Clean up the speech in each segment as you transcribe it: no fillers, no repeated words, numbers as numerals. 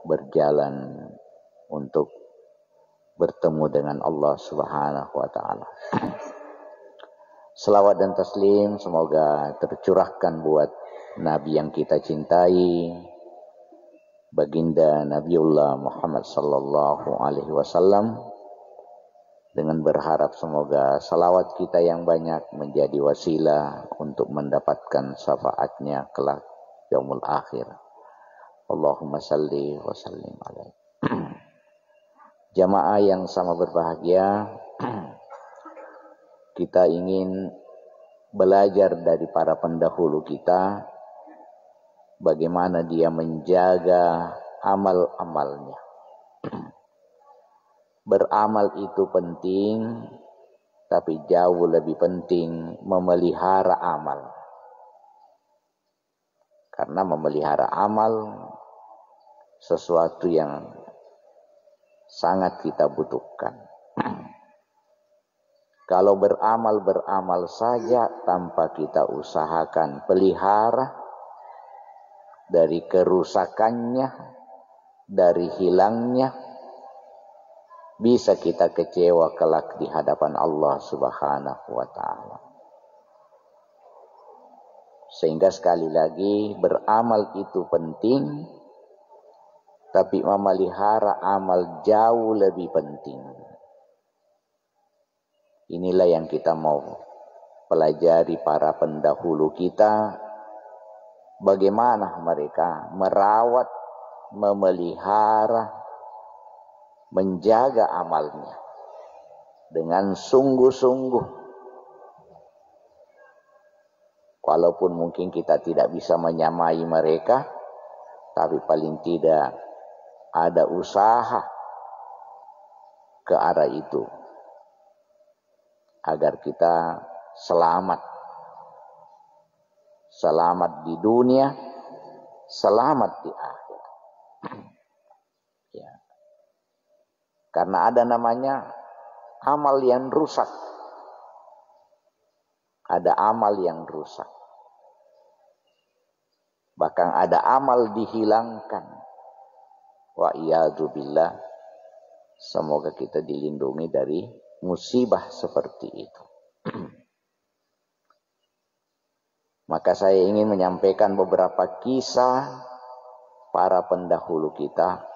berjalan untuk bertemu dengan Allah Subhanahu wa taala. Selawat dan taslim semoga tercurahkan buat Nabi yang kita cintai, baginda Nabiullah Muhammad sallallahu alaihi wasallam, dengan berharap semoga salawat kita yang banyak menjadi wasilah untuk mendapatkan syafaatnya kelak yaumul akhir. Allahumma salli wa sallim alaihi. Jamaah yang sama berbahagia, kita ingin belajar dari para pendahulu kita bagaimana dia menjaga amal-amalnya. Beramal itu penting, tapi jauh lebih penting memelihara amal. Karena memelihara amal sesuatu yang sangat kita butuhkan. Kalau beramal saja tanpa kita usahakan pelihara, dari kerusakannya, dari hilangnya, bisa kita kecewa kelak di hadapan Allah Subhanahu wa taala. Sehingga sekali lagi beramal itu penting, tapi memelihara amal jauh lebih penting. Inilah yang kita mau pelajari para pendahulu kita, bagaimana mereka merawat, memelihara, menjaga amalnya dengan sungguh-sungguh. Walaupun mungkin kita tidak bisa menyamai mereka, tapi paling tidak ada usaha ke arah itu, agar kita selamat di dunia, selamat di akhirat. Ya. Karena ada namanya amal yang rusak. Ada amal yang rusak. Bahkan ada amal dihilangkan. Wa iyadzu billah. Semoga kita dilindungi dari musibah seperti itu. Maka saya ingin menyampaikan beberapa kisah para pendahulu kita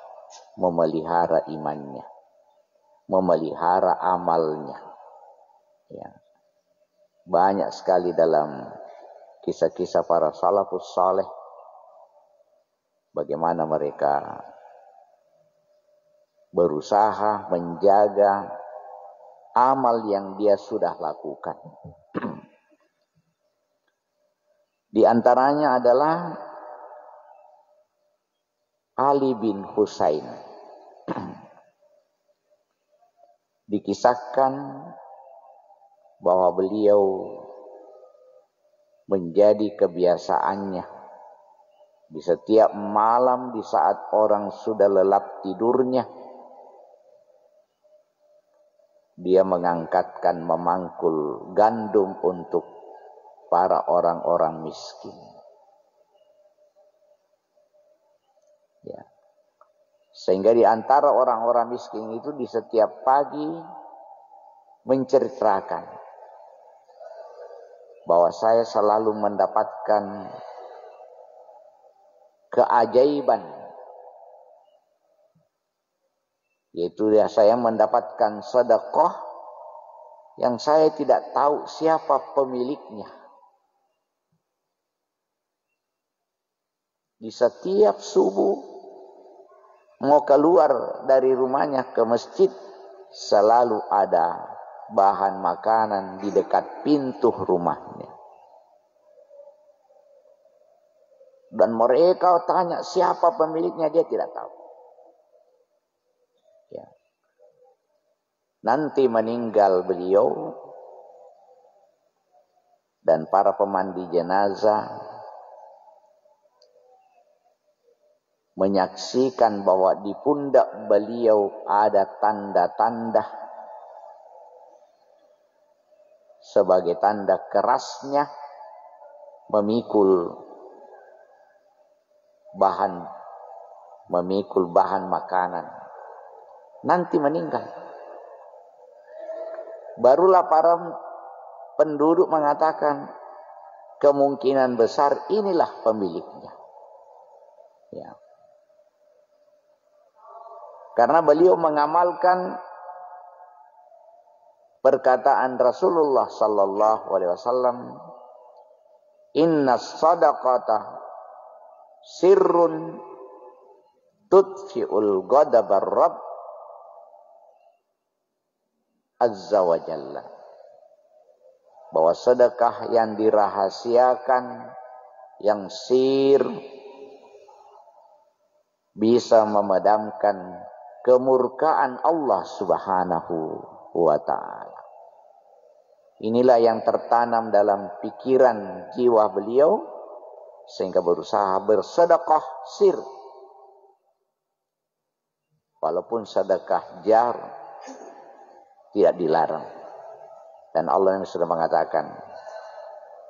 memelihara imannya, memelihara amalnya. Ya. Banyak sekali dalam kisah-kisah para salafus saleh bagaimana mereka berusaha menjaga amal yang dia sudah lakukan. Di antaranya adalah Ali bin Husain. Dikisahkan bahwa beliau menjadi kebiasaannya di setiap malam di saat orang sudah lelap tidurnya, dia mengangkatkan memangkul gandum untuk para orang-orang miskin. Ya. Sehingga di antara orang-orang miskin itu di setiap pagi menceritakan bahwa saya selalu mendapatkan keajaiban, yaitu saya mendapatkan sedekah yang saya tidak tahu siapa pemiliknya. Di setiap subuh mau keluar dari rumahnya ke masjid, selalu ada bahan makanan di dekat pintu rumahnya. Dan mereka tanya siapa pemiliknya, dia tidak tahu. Ya. Nanti meninggal beliau dan para pemandi jenazah menyaksikan bahwa di pundak beliau ada tanda-tanda sebagai tanda kerasnya memikul bahan memikul bahan makanan, nanti meninggal. Barulah para penduduk mengatakan, kemungkinan besar inilah pemiliknya. Ya. Karena beliau mengamalkan perkataan Rasulullah sallallahu alaihi wasallam, "Innas shadaqata sirrun tudfi'ul ghadabar rabb azza wa jalla." Bahwa sedekah yang dirahasiakan, yang sir, bisa memadamkan kemurkaan Allah subhanahu wa ta'ala. Inilah yang tertanam dalam pikiran jiwa beliau, sehingga berusaha bersedekah sir. Walaupun sedekah jar tidak dilarang. Dan Allah yang sudah mengatakan,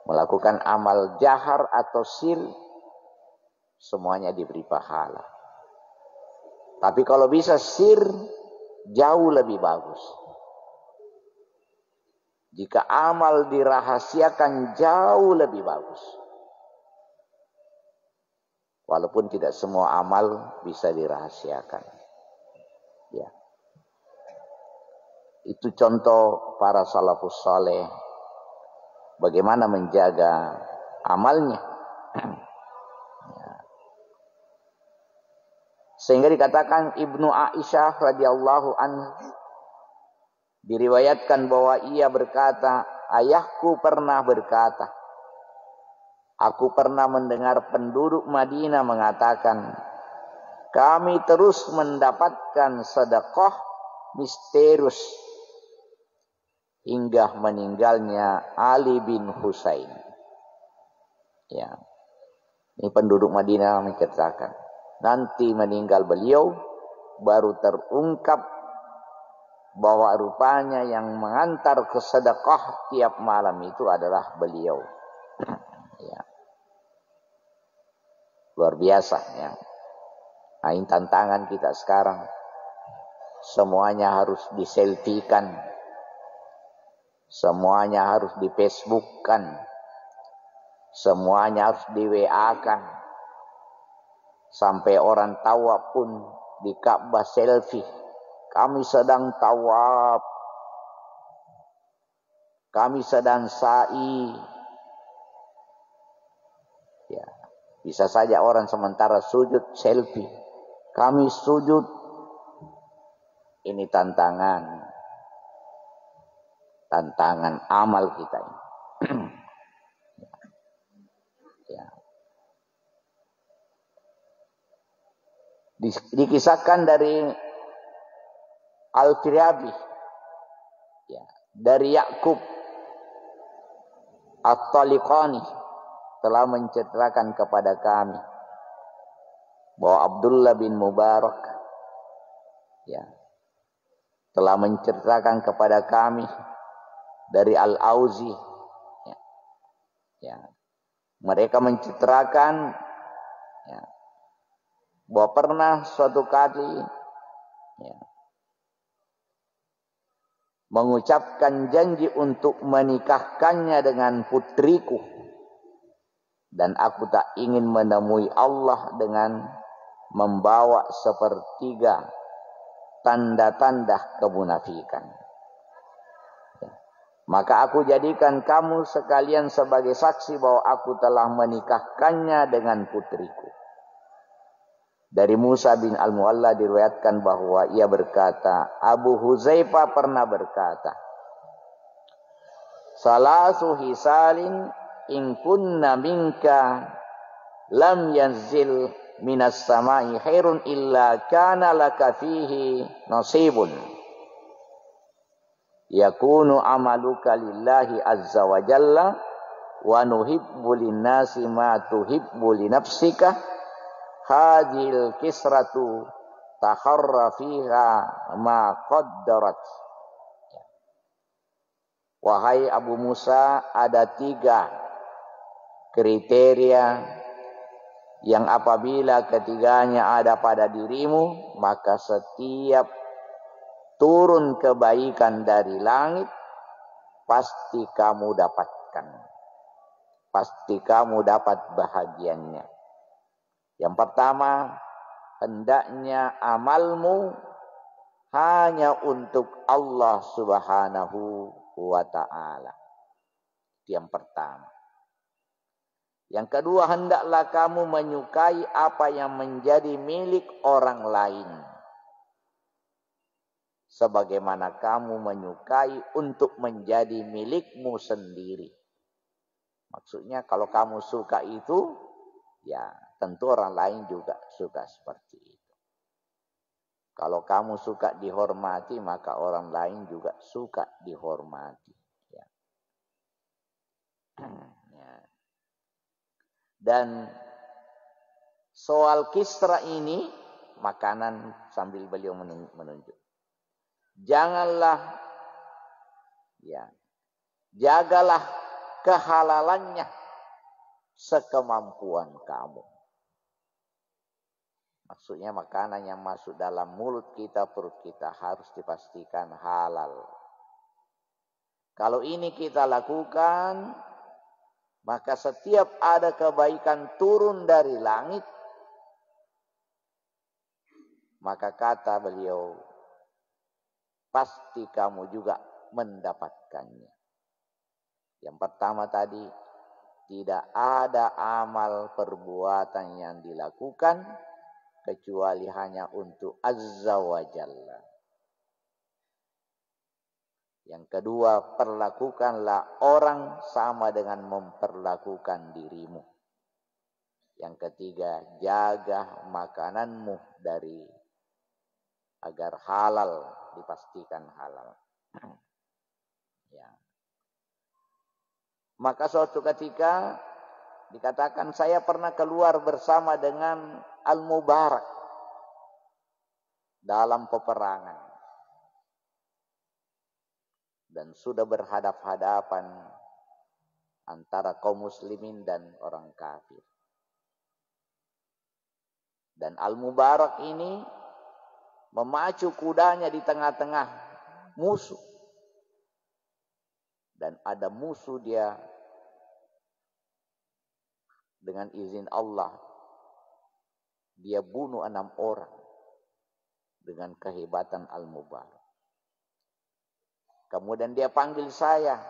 melakukan amal jahar atau sir, semuanya diberi pahala. Tapi kalau bisa sir, jauh lebih bagus. Jika amal dirahasiakan, jauh lebih bagus. Walaupun tidak semua amal bisa dirahasiakan. Ya. Itu contoh para salafus saleh bagaimana menjaga amalnya. Sehingga dikatakan Ibnu Aisyah radhiyallahu anhu, diriwayatkan bahwa ia berkata, ayahku pernah berkata, aku pernah mendengar penduduk Madinah mengatakan, kami terus mendapatkan sedekah misterius hingga meninggalnya Ali bin Husain. Ya, ini penduduk Madinah menceritakan. Nanti meninggal beliau, baru terungkap bahwa rupanya yang mengantar ke sedekah tiap malam itu adalah beliau. Ya. Luar biasa ya. Nah, ini tantangan kita sekarang. Semuanya harus diselfiekan. Semuanya harus di Facebookkan. Semuanya harus di WA-kan. Sampai orang tawaf pun di Ka'bah selfie. Kami sedang tawaf. Kami sedang sa'i. Ya, bisa saja orang sementara sujud selfie. Kami sujud. Ini tantangan. Tantangan amal kita ini. Ya. Dikisahkan dari Al-Firyabi, ya, dari Ya'qub At-Taliqani telah menceritakan kepada kami bahwa Abdullah bin Mubarak, ya, telah menceritakan kepada kami dari Al-Auzi, ya, ya, mereka menceritakan, ya, bahwa pernah suatu kali, ya, mengucapkan janji untuk menikahkannya dengan putriku, dan aku tak ingin menemui Allah dengan membawa sepertiga tanda-tanda kemunafikan. Ya. Maka aku jadikan kamu sekalian sebagai saksi bahwa aku telah menikahkannya dengan putriku. Dari Musa bin Al-Mu'alla diriwayatkan bahwa ia berkata, Abu Huzaifah pernah berkata, salasu hisalin in kunna minka lam yanzil minas samai khairun illa kana laka fihi nasibun. Yakunu amaluka lillahi azza wa jalla wa nuhibbu linnasi ma tuhibbu li nafsika. Hadil kisratu takharra fiha ma qaddarat. Wahai Abu Musa, ada 3 kriteria yang apabila ketiganya ada pada dirimu, maka setiap turun kebaikan dari langit pasti kamu dapatkan. Pasti kamu dapat bahagiannya. Yang pertama, hendaknya amalmu hanya untuk Allah Subhanahu wa ta'ala. Yang pertama. Yang kedua, hendaklah kamu menyukai apa yang menjadi milik orang lain. Sebagaimana kamu menyukai untuk menjadi milikmu sendiri. Maksudnya kalau kamu suka itu, ya tentu orang lain juga suka seperti itu. Kalau kamu suka dihormati, maka orang lain juga suka dihormati. Ya. Ya. Dan soal kisra ini, makanan sambil beliau menunjuk. Janganlah, ya, jagalah kehalalannya sekemampuan kamu. Maksudnya makanan yang masuk dalam mulut kita, perut kita harus dipastikan halal. Kalau ini kita lakukan, maka setiap ada kebaikan turun dari langit, maka kata beliau, pasti kamu juga mendapatkannya. Yang pertama tadi, tidak ada amal perbuatan yang dilakukan kecuali hanya untuk Azza wa Jalla. Yang kedua, perlakukanlah orang sama dengan memperlakukan dirimu. Yang ketiga, jaga makananmu dari agar halal, dipastikan halal. Ya. Maka suatu ketika dikatakan saya pernah keluar bersama dengan Al-Mubarak dalam peperangan. Dan sudah berhadap-hadapan antara kaum muslimin dan orang kafir. Dan Al-Mubarak ini memacu kudanya di tengah-tengah musuh. Dan ada musuh dia dengan izin Allah. Dia bunuh 6 orang dengan kehebatan Al-Mubarak. Kemudian dia panggil saya.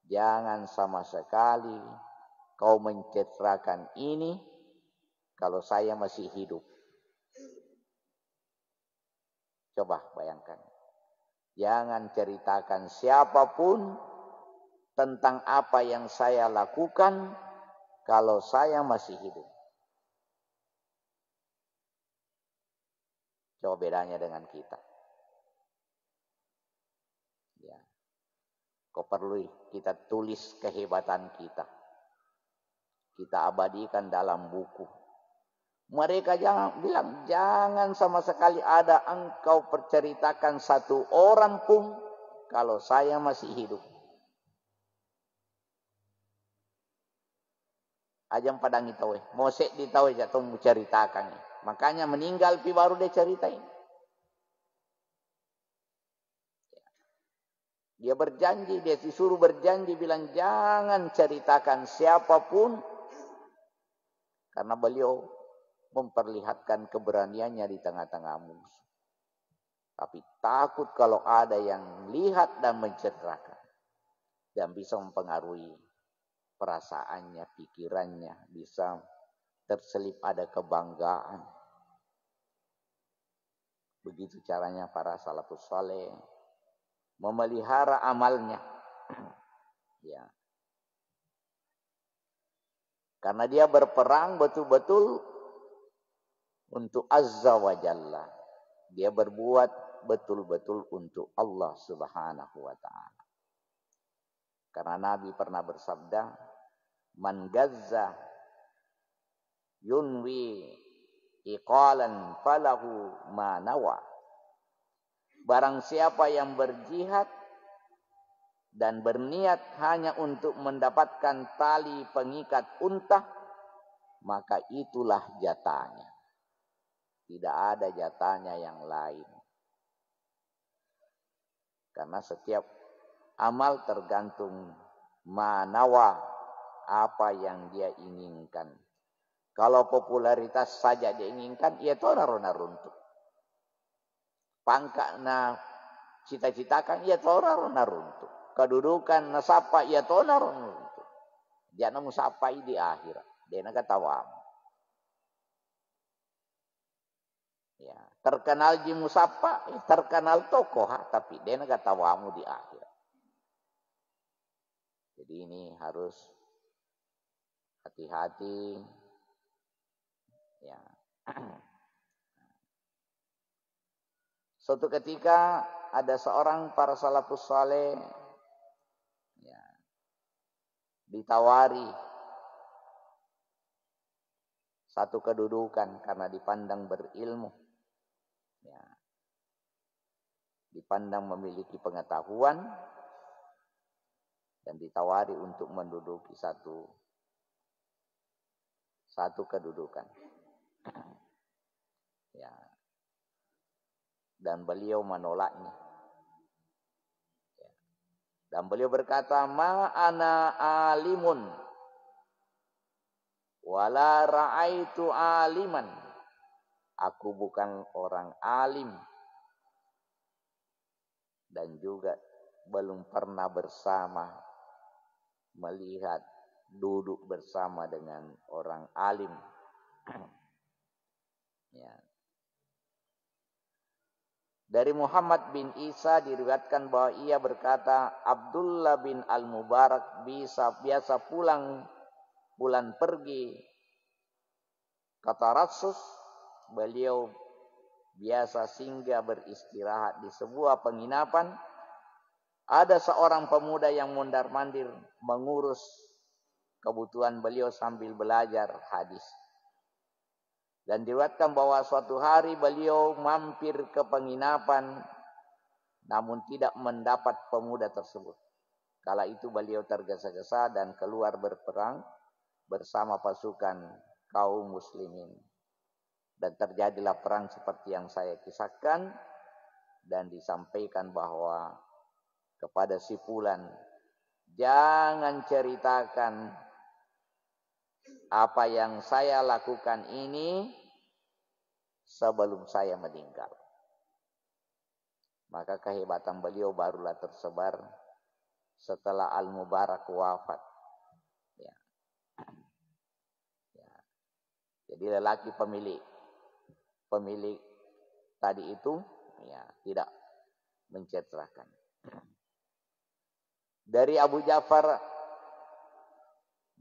Jangan sama sekali kau menceritakan ini kalau saya masih hidup. Coba bayangkan. Jangan ceritakan siapapun tentang apa yang saya lakukan kalau saya masih hidup. Coba bedanya dengan kita. Ya. Kau perlu kita tulis kehebatan kita. Kita abadikan dalam buku. Mereka bilang, jangan sama sekali ada engkau perceritakan satu orang pun kalau saya masih hidup. Ajam padang itawe, mosek ditawe jatuh menceritakan. Makanya meninggal pi baru dia ceritain. Dia berjanji, dia disuruh berjanji bilang jangan ceritakan siapapun karena beliau memperlihatkan keberaniannya di tengah-tengah musuh. Tapi takut kalau ada yang lihat dan menceritakan dan bisa mempengaruhi perasaannya, pikirannya, bisa terselip ada kebanggaan. Begitu caranya para salafus saleh memelihara amalnya. Ya. Karena dia berperang betul-betul untuk Azza wa Jalla. Dia berbuat betul-betul untuk Allah Subhanahu wa ta'ala. Karena Nabi pernah bersabda, man gazza yunwi iqalan falahu ma nawa. Barang siapa yang berjihad dan berniat hanya untuk mendapatkan tali pengikat unta, maka itulah jatahnya. Tidak ada jatahnya yang lain. Karena setiap amal tergantung manawa, apa yang dia inginkan. Kalau popularitas saja diinginkan, ya itu orang runtuh. Pangkat na cita-citakan, ya itu orang runtuh. Kedudukan nasapa, ya itu orang runtuh. Jangan musapai di akhirat. Dia nak katawamu. Ya, terkenal di musapa, terkenal tokoh, tapi dia nak katawamu di akhirat. Jadi ini harus hati-hati. Ya. Suatu ketika ada seorang para salafus saleh ya, ditawari satu kedudukan karena dipandang berilmu. Ya. Dipandang memiliki pengetahuan dan ditawari untuk menduduki satu kedudukan. Ya. Dan beliau menolaknya. Ya. Dan beliau berkata, "Ma ana alimun wala ra'aitu aliman." Aku bukan orang alim dan juga belum pernah melihat duduk bersama dengan orang alim. Ya. Dari Muhammad bin Isa diriwayatkan bahwa ia berkata, Abdullah bin Al-Mubarak biasa pulang pergi ke Tarsus. Beliau biasa singgah beristirahat di sebuah penginapan. Ada seorang pemuda yang mondar-mandir mengurus kebutuhan beliau sambil belajar hadis. Dan diriwayatkan bahwa suatu hari beliau mampir ke penginapan namun tidak mendapat pemuda tersebut. Kala itu beliau tergesa-gesa dan keluar berperang bersama pasukan kaum muslimin. Dan terjadilah perang seperti yang saya kisahkan dan disampaikan bahwa kepada si Fulan, jangan ceritakan apa yang saya lakukan ini sebelum saya meninggal. Maka kehebatan beliau barulah tersebar setelah Al-Mubarak wafat. Ya. Ya. Jadi lelaki pemilik tadi itu ya tidak menceritakan. Dari Abu Ja'far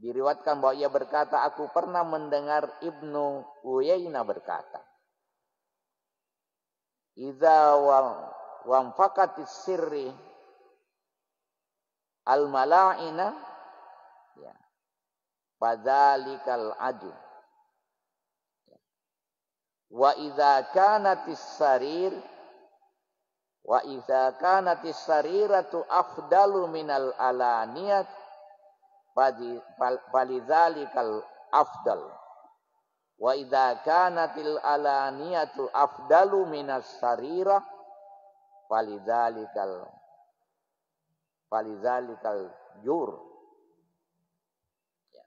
diriwayatkan bahwa ia berkata, aku pernah mendengar Ibnu Uyainah berkata, Idza wanfaqatis sirri al-mala'ina ya fadzalikal adu. Wa idza kanatis sariratu afdalu minal alaniyat falidzalikal afdal. Wa idza kanatil alaniyatu afdalu minas sarirah falidzalikal jur. Ya.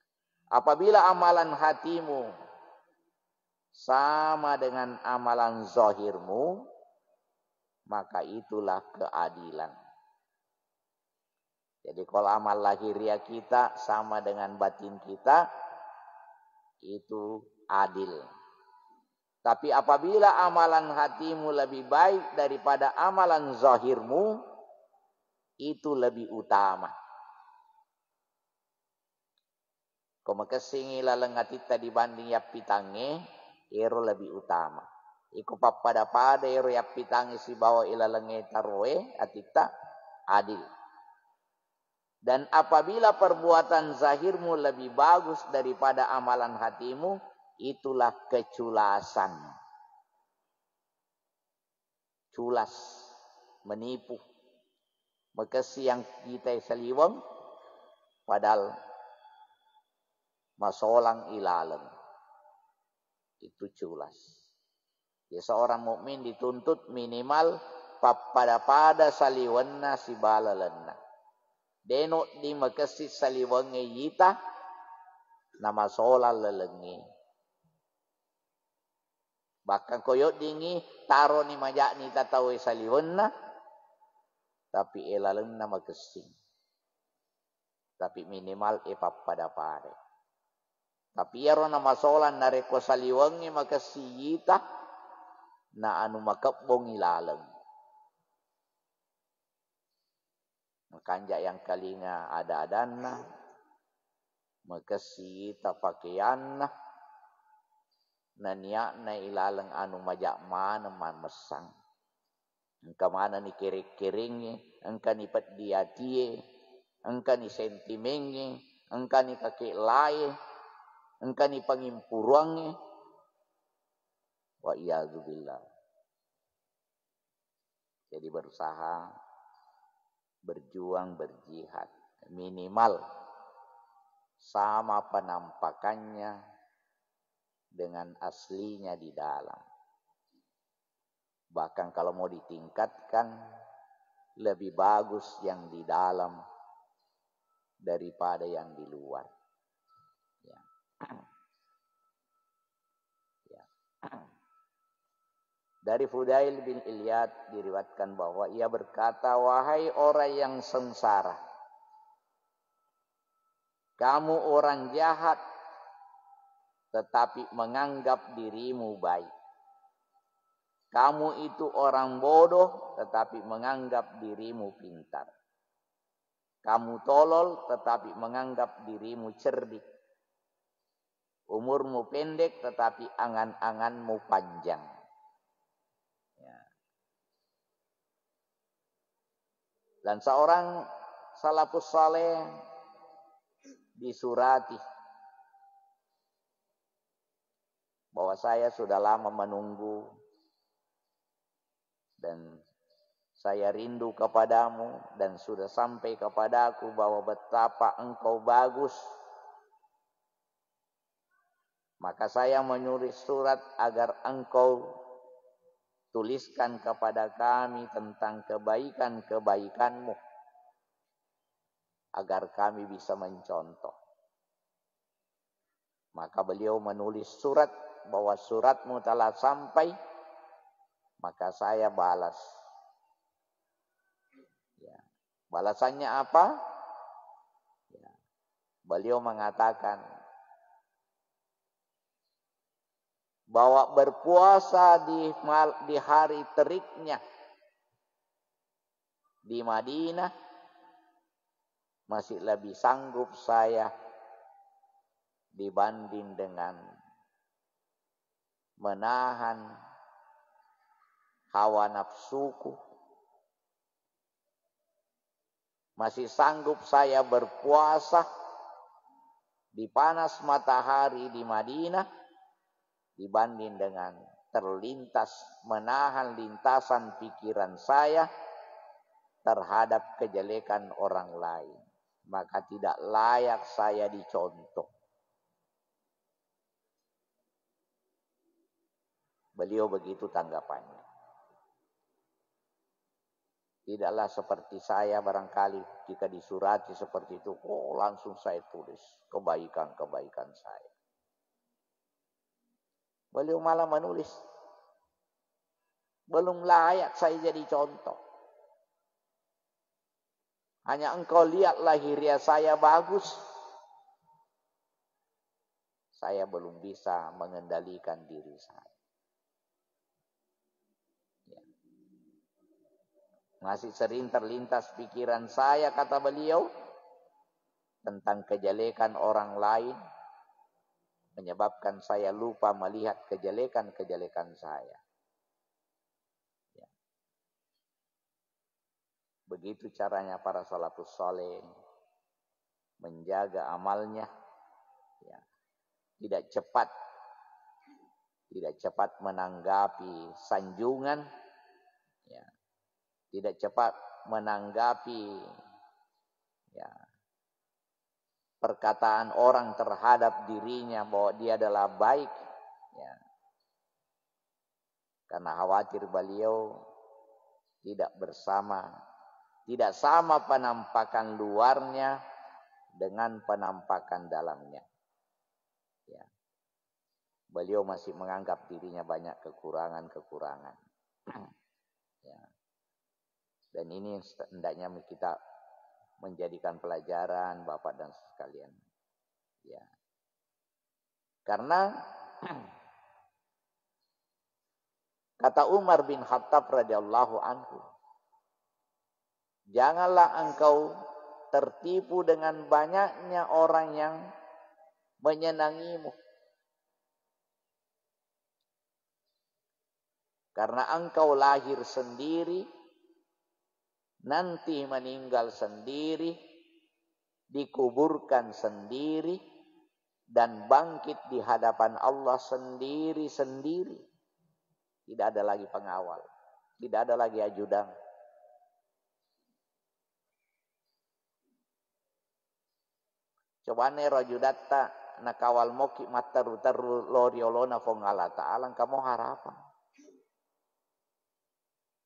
Apabila amalan hatimu sama dengan amalan zahirmu, maka itulah keadilan. Jadi kalau amal lahiriah kita sama dengan batin kita, itu adil. Tapi apabila amalan hatimu lebih baik daripada amalan zahirmu, itu lebih utama. Kau makasih lalengati dibanding yapitange, ero lebih utama. Iku papada ero yapitange si bawa ilalenge taroe atita adil. Dan apabila perbuatan zahirmu lebih bagus daripada amalan hatimu, itulah keculasan. Culas, menipu. Makasih yang kita seliwang, padahal masolang ilalang. Itu culas. Ya, seorang mukmin dituntut minimal pada saliwanna si balalanna. Denok di makasi saliwange yita nama sola lelengi. Bahkan koyot dingi taro ni majak ni tatawe saliwanna tapi elalenna makasi. Tapi minimal pada. Tapi ya rona masolan nareko saliwange makasi yita na anu makabong ilalang. Makanja yang kalinga ada-adanna, makasi pakaianna, na niya na ilalang anu majak mana man mesang. Engka mana ni kiring-kiringnya, engka ni patdiatie, engka ni sentimengnya, engka ni kakek laye, engka ni pangimpuruangnya. Wa iyadzubillah. Jadi berusaha, berjuang, berjihad. Minimal sama penampakannya dengan aslinya di dalam. Bahkan kalau mau ditingkatkan, lebih bagus yang di dalam daripada yang di luar. Ya. Ya. Dari Fudail bin Iyad diriwayatkan bahwa ia berkata, wahai orang yang sengsara, kamu orang jahat tetapi menganggap dirimu baik. Kamu itu orang bodoh tetapi menganggap dirimu pintar. Kamu tolol tetapi menganggap dirimu cerdik. Umurmu pendek tetapi angan-anganmu panjang. Ya. Dan seorang salafus saleh disurati bahwa saya sudah lama menunggu dan saya rindu kepadamu dan sudah sampai kepadaku bahwa betapa engkau bagus. Maka saya menulis surat agar engkau tuliskan kepada kami tentang kebaikan-kebaikanmu agar kami bisa mencontoh. Maka beliau menulis surat bahwa suratmu telah sampai, maka saya balas. Ya. Balasannya apa? Ya. Beliau mengatakan bahwa berpuasa di hari teriknya di Madinah masih lebih sanggup saya dibanding dengan menahan hawa nafsuku. Masih sanggup saya berpuasa di panas matahari di Madinah dibanding dengan menahan lintasan pikiran saya terhadap kejelekan orang lain. Maka tidak layak saya dicontoh. Beliau begitu tanggapannya. Tidaklah seperti saya barangkali jika disurati seperti itu, langsung saya tulis kebaikan-kebaikan saya. Beliau malah menulis, belum layak saya jadi contoh. Hanya engkau lihat lahiriah saya bagus, saya belum bisa mengendalikan diri saya. Ya. Masih sering terlintas pikiran saya, kata beliau, tentang kejelekan orang lain, menyebabkan saya lupa melihat kejelekan-kejelekan saya. Ya. Begitu caranya para salafus saleh menjaga amalnya. Ya. Tidak cepat menanggapi sanjungan. Ya. Tidak cepat menanggapi perkataan orang terhadap dirinya bahwa dia adalah baik. Ya. Karena khawatir beliau tidak sama penampakan luarnya dengan penampakan dalamnya. Ya. Beliau masih menganggap dirinya banyak kekurangan-kekurangan. Ya. Dan ini hendaknya kita menjadikan pelajaran Bapak dan sekalian. Ya. Karena kata Umar bin Khattab radhiyallahu anhu, janganlah engkau tertipu dengan banyaknya orang yang menyenangimu. Karena engkau lahir sendiri, nanti meninggal sendiri, dikuburkan sendiri, dan bangkit di hadapan Allah sendiri-sendiri. Tidak ada lagi pengawal, tidak ada lagi ajudan. Coba ne rajudatta nakawal moki mataru loriolona fongala ta'ala kamu harapan.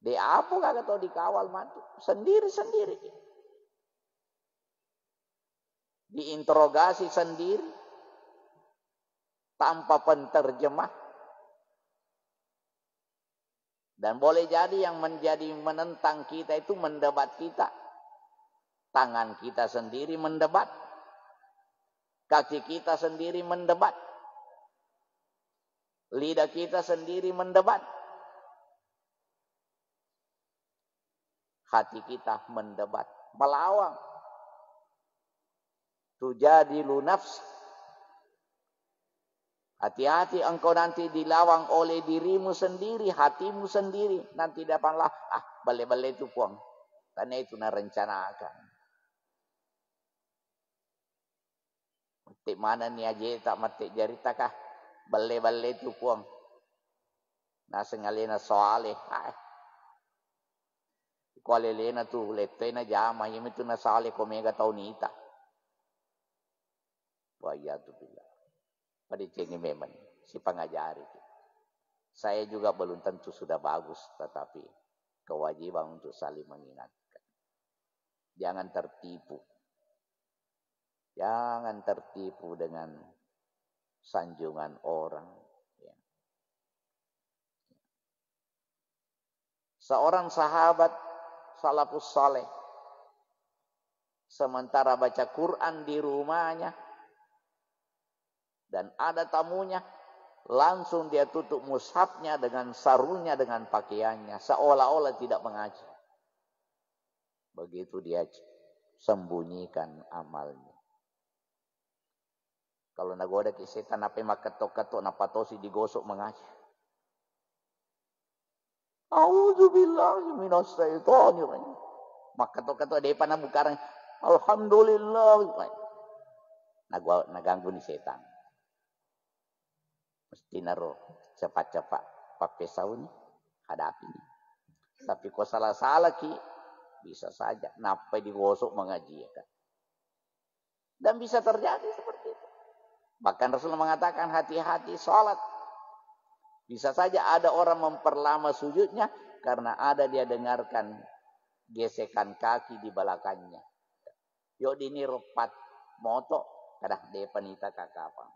Di apa kagak tahu dikawal mati sendiri-sendiri. Diinterogasi sendiri tanpa penterjemah. Dan boleh jadi yang menentang kita itu mendebat kita. Tangan kita sendiri mendebat. Kaki kita sendiri mendebat. Lidah kita sendiri mendebat. Hati kita mendebat, melawang. Tujadilu nafs. Hati-hati engkau nanti dilawang oleh dirimu sendiri, hatimu sendiri. Nanti dapatlah, bale-bale itu puang. Karena itu na rencanakan. Metik mana ni aja tak metik jarita kah? Bale-bale itu puang. Nah sengalina soaleh. Kuala lena tu letay na jama, yung itu na sali komega taunita. Wah tu bila. Pada cengi memang si pengajari. Saya juga belum tentu sudah bagus, tetapi kewajiban untuk saling mengingatkan. Jangan tertipu. Jangan tertipu dengan sanjungan orang. Ya. Seorang sahabat salafus saleh sementara baca Quran di rumahnya dan ada tamunya, langsung dia tutup mushafnya dengan sarungnya dengan pakaiannya seolah-olah tidak mengaji. Begitu dia sembunyikan amalnya. Kalau nagoda ki setan apa makatok-katok napatosi digosok mengaji. A'udzubillahi minasyaitonir rajim. Maka to depan na bukarang alhamdulillah. Naganggu ni setan. Mesti naro cepat-cepat pakai saun hadapi. Tapi kau salah-salah ki bisa saja napa digosok mengaji kan. Dan bisa terjadi seperti itu. Bahkan Rasul mengatakan hati-hati salat. Bisa saja ada orang memperlama sujudnya karena ada dia dengarkan gesekan kaki di belakangnya. Yo dini repat moto kadah de panita kakapang.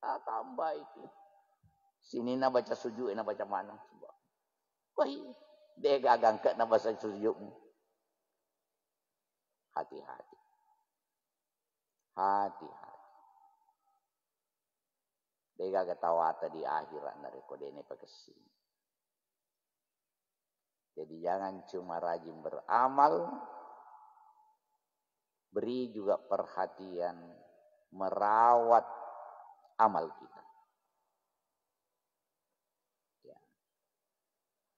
Tambah itu. Sini na baca sujud na baca mana coba. Wah, de gagang ke na baca sujudmu. Hati-hati. Hati-hati. Dega ketawata di akhirat dari kode ini pekesi. Jadi jangan cuma rajin beramal, beri juga perhatian merawat amal kita. Ya.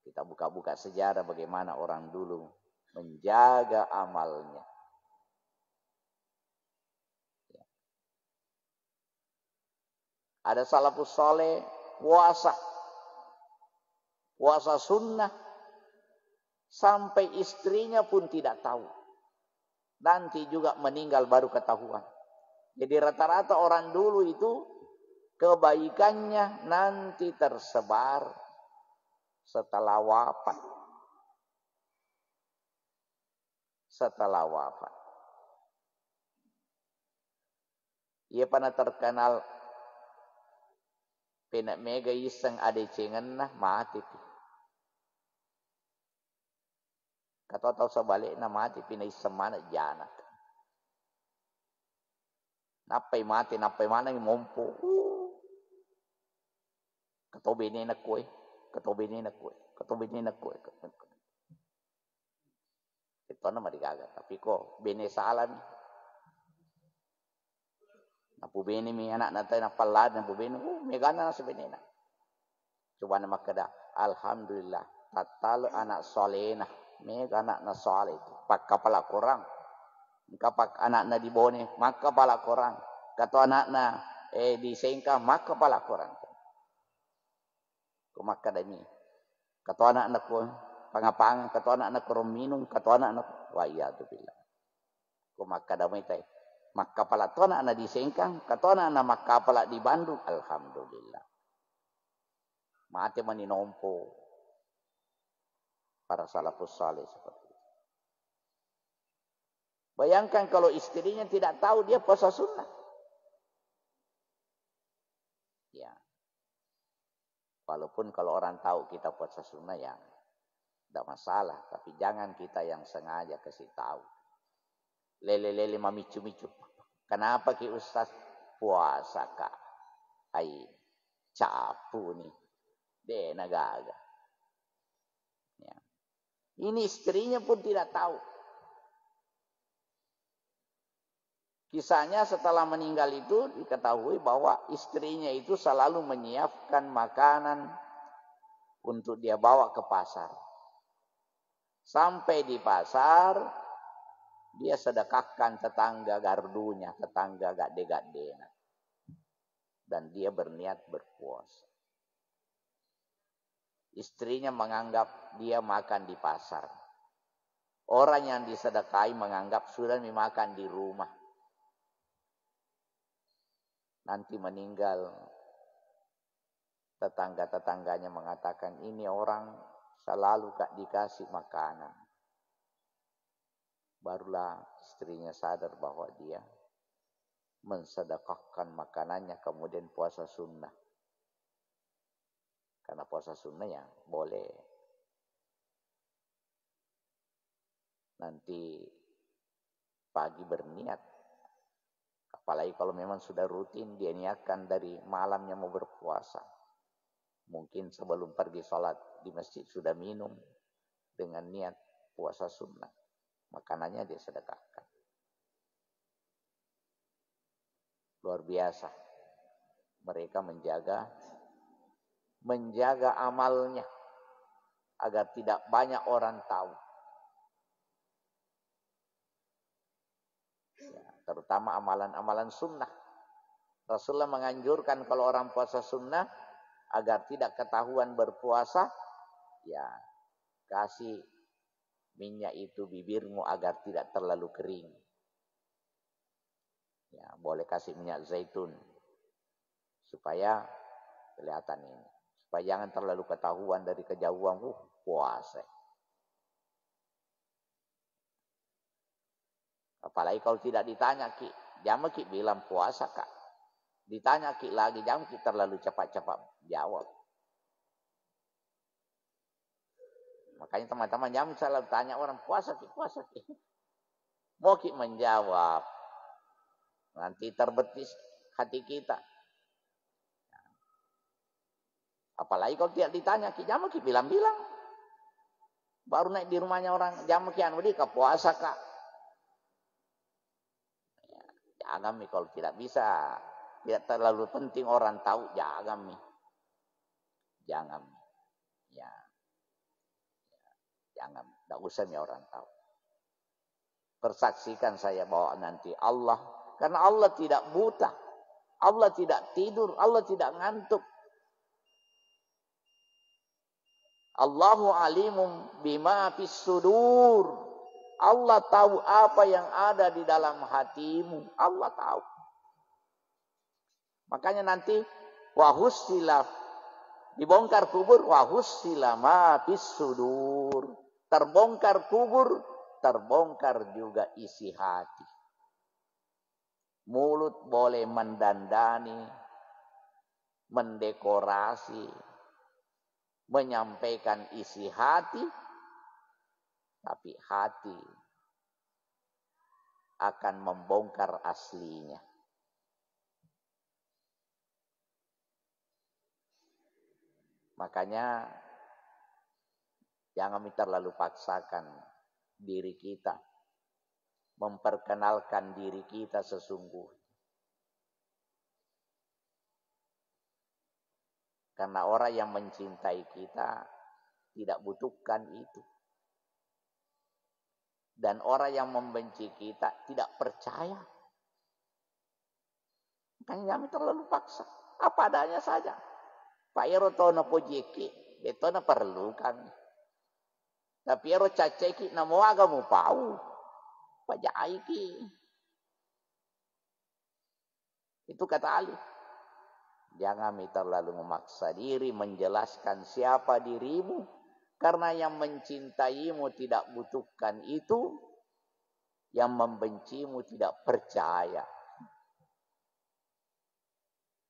Kita buka-buka sejarah bagaimana orang dulu menjaga amalnya. Ada salafus saleh puasa sunnah sampai istrinya pun tidak tahu. Nanti juga meninggal baru ketahuan. Jadi rata-rata orang dulu itu kebaikannya nanti tersebar setelah wafat. Setelah wafat. Ia pernah terkenal penak mega iseng ade cengen nah mati. Kata tahu sebalik na mati pina isem mana jana. Napai mati napai mana yang mompo. Kata bini nak kue, kata bini nak kue, kata bini nak kue. Itu nama digagal. Tapi kok bini salah nih. Napu bini mi anak nanti napalad napu bini, megana nasi bini na. Coba nama kada, alhamdulillah, tatal anak soleh nah, mega anak na soleh itu, pak kepala korang, kapak anak na dibone, mak kepala korang, kata anak na disengka, mak kepala korang. Kumak kada ni, kata anak na ko pangapang, kata anak na ko minum, kata anak na wa iya tu bilang, kumak kada mai tay. Mak kepala tona na di Sengkang, katona na mak kepala di Bandung, alhamdulillah. Mati maninompo para salafus saleh seperti itu. Bayangkan kalau istrinya tidak tahu dia puasa sunnah. Ya. Walaupun kalau orang tahu kita puasa sunnah ya tidak masalah, tapi jangan kita yang sengaja kasih tahu. Lele-lele mamicu-micu. Kenapa ki Ustaz puasa kak? Ai capu nih. Deh nagaga. Ya. Ini istrinya pun tidak tahu. Kisahnya setelah meninggal itu diketahui bahwa istrinya itu selalu menyiapkan makanan untuk dia bawa ke pasar. Sampai di pasar dia sedekahkan tetangga gardunya, tetangga gade-gadena. Dan dia berniat berpuasa. Istrinya menganggap dia makan di pasar. Orang yang disedekahi menganggap sudah makan di rumah. Nanti meninggal, tetangga-tetangganya mengatakan ini orang selalu gak dikasih makanan. Barulah istrinya sadar bahwa dia mensedekahkan makanannya kemudian puasa sunnah. Karena puasa sunnah ya boleh. Nanti pagi berniat. Apalagi kalau memang sudah rutin dia niatkan dari malamnya mau berpuasa. Mungkin sebelum pergi sholat di masjid sudah minum dengan niat puasa sunnah. Makanannya dia sedekahkan. Luar biasa. Mereka menjaga amalnya agar tidak banyak orang tahu. Ya, terutama amalan-amalan sunnah. Rasulullah menganjurkan kalau orang puasa sunnah agar tidak ketahuan berpuasa, ya kasih minyak itu bibirmu agar tidak terlalu kering. Ya, boleh kasih minyak zaitun supaya kelihatan ini. Supaya jangan terlalu ketahuan dari kejauhan puasa. Apalagi kalau tidak ditanya ki, jangan ki bilang puasa kak. Ditanya ki lagi, jangan ki terlalu cepat-cepat jawab. Makanya teman-teman jangan selalu tanya orang puasa ki. Mau ki menjawab. Nanti terbetis hati kita. Apalagi kalau tidak ditanya ki, jangan ki bilang-bilang. Baru naik di rumahnya orang, jangan ki anu di puasa kak. Ya, jangan mi kalau tidak bisa. Tidak terlalu penting orang tahu, jangan mi. Jangan. Ya. Jangan, tidak usah nih orang tahu. Persaksikan saya bahwa nanti Allah, karena Allah tidak buta, Allah tidak tidur, Allah tidak ngantuk. Allahu alimum bima fis sudur. Allah tahu apa yang ada di dalam hatimu. Allah tahu. Makanya nanti wahussilaf Dibongkar kubur, wa hussila ma fis sudur. Terbongkar kubur, terbongkar juga isi hati. Mulut boleh mendandani, mendekorasi, menyampaikan isi hati, tapi hati akan membongkar aslinya. Makanya jangan terlalu paksakan diri kita, memperkenalkan diri kita sesungguhnya. Karena orang yang mencintai kita tidak butuhkan itu. Dan orang yang membenci kita tidak percaya. Makanya jangan terlalu paksa. Apa adanya saja. Pak Ero tono pojeki, itu na perlukan. Tapi Ero caceki namo agamu pau. Pajaiki. Itu kata Ali. Jangan terlalu memaksa diri menjelaskan siapa dirimu. Karena yang mencintaimu tidak butuhkan itu. Yang membencimu tidak percaya.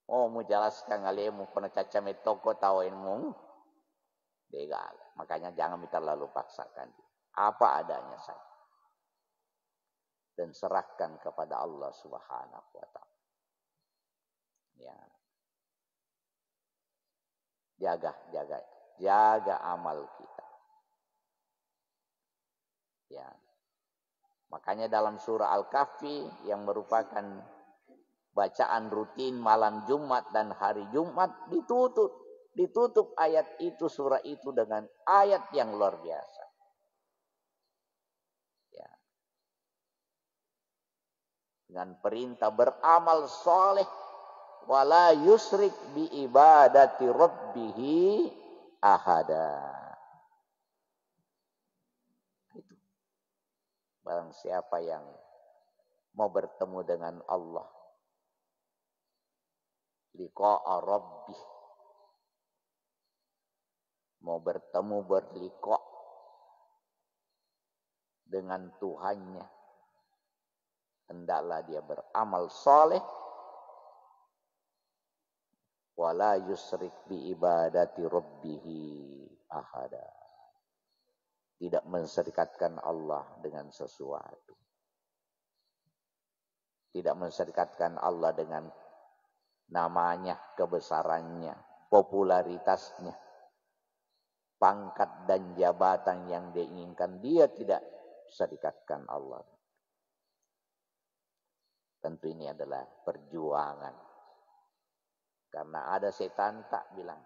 Oh, mau jelaskan alemu pernah caca metoko tawainmu. Degal. Makanya jangan terlalu paksakan. Apa adanya saja. Dan serahkan kepada Allah Subhanahu wa ta'ala. Ya. Jaga amal kita. Ya. Makanya dalam surah Al-Kahfi yang merupakan bacaan rutin malam Jumat dan hari Jumat ditutup ayat itu, surah itu dengan ayat yang luar biasa. Ya. Dengan perintah beramal soleh, wala yusrik bi ibadati rabbihi ahada. Itu. Barang siapa yang mau bertemu dengan Allah, liqa'a rabbih, mau bertemu berliqa' dengan Tuhannya, hendaklah dia beramal soleh, wala yusrik bi ibadati rabbihi ahada, tidak menserikatkan Allah dengan sesuatu, tidak menserikatkan Allah dengan namanya, kebesarannya, popularitasnya, pangkat dan jabatan yang diinginkan, dia tidak serikatkan Allah. Tentu ini adalah perjuangan. Karena ada setan tak bilang,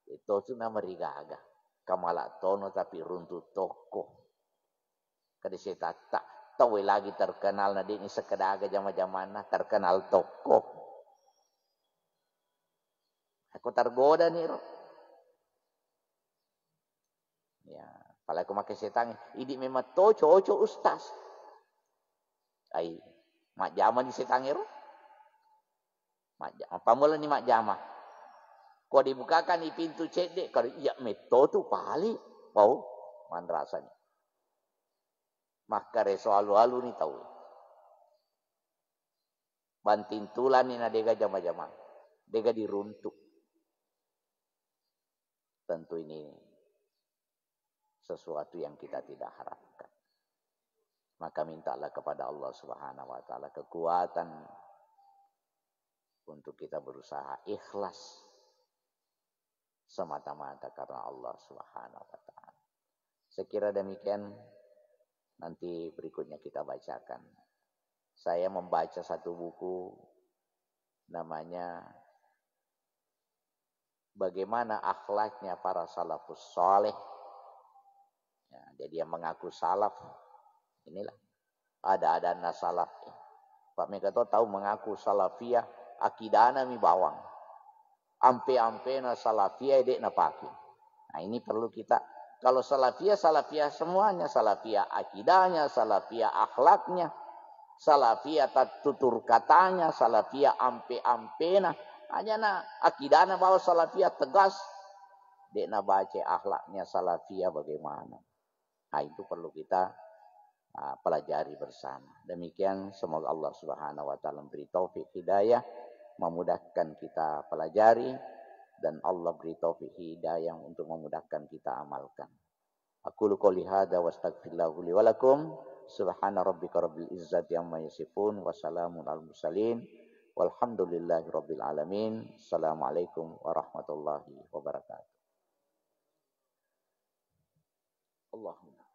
itu tu nama rigaga, kamalak tono tapi runtuh toko. Kada setan tak tahu lagi terkenal nadi ini sekedaga jama-jamana terkenal toko. Aku tergoda nih, Roh. Ya, kalau aku makai setan, ini memang toco ustaz. Ai, mak jama di setan Roh. Mak jama, pamula ni mak jama. Kau dibukakan di pintu cedek, kalau iya meto tu pali, bau mandrasanya. Maka reso alu-alu ni tahu. Bantintulan ni na dega jama-jama, dega diruntuk. Tentu ini sesuatu yang kita tidak harapkan. Maka mintalah kepada Allah Subhanahu wa ta'ala kekuatan untuk kita berusaha ikhlas semata-mata karena Allah Subhanahu wa ta'ala. Sekira demikian, nanti berikutnya kita bacakan. Saya membaca satu buku namanya Bagaimana Akhlaknya Para Salafus Saleh. Ya, jadi yang mengaku salaf, inilah ada salaf. Pak Megato tahu mengaku salafiyah, akidana mi bawang. Ampe na salafiyah dek na paki. Nah ini perlu kita. Kalau salafiyah semuanya, salafiyah akidahnya, salafiyah akhlaknya, salafiyah tutur katanya, salafiyah ampe na. Hanya na akidana bahwa salafiyah tegas, Dek na baca akhlaknya salafiyah bagaimana. Nah, itu perlu kita pelajari bersama. Demikian semoga Allah Subhanahu wa taala beri taufik hidayah, memudahkan kita pelajari, dan Allah beri taufik hidayah untuk memudahkan kita amalkan. Aqulu qouli hadza wa astaghfirullahu li wa lakum. Subhana rabbika rabbil izzati amma yasifun wa salamun alal mursalin walhamdulillahi rabbil alamin. Assalamualaikum warahmatullahi wabarakatuh. Allahumma